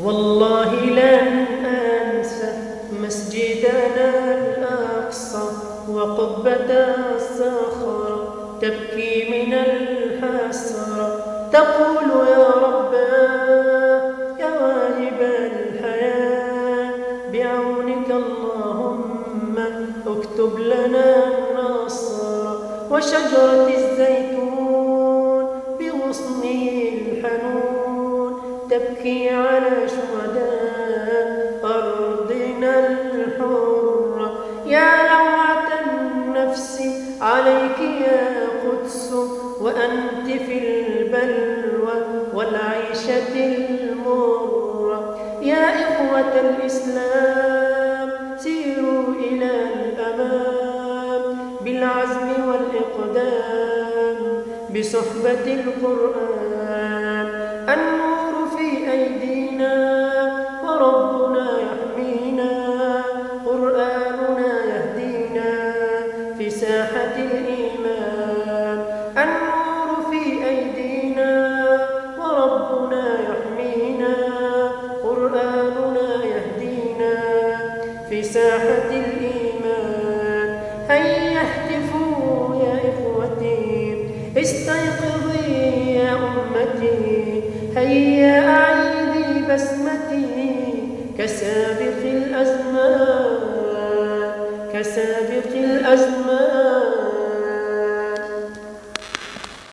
والله لن أنسى مسجدنا الأقصى وقبة الصخرة تبكي من الحسرة تقول يا رباه يا واجب الحياة بعونك اللهم اكتب لنا النصر. وشجرة الزيتون بغصنه الحنون تبكي على شهداء أرضنا الحرة. يا لوعة النفس عليك يا قدس وأنت في البلوى والعيشة المرة. يا إخوة الإسلام سيروا إلى الأمام بالعزم والإقدام بصحبة القرآن. النور في أيدينا وربنا يحمينا قرآننا يهدينا في ساحة الإيمان. النور في أيدينا وربنا يحمينا قرآننا يهدينا في ساحة الإيمان. هيا اهتفوا يا إخوتي استيقظي يا أمتي هيا أعيدي بسمتي كسابق الأزمان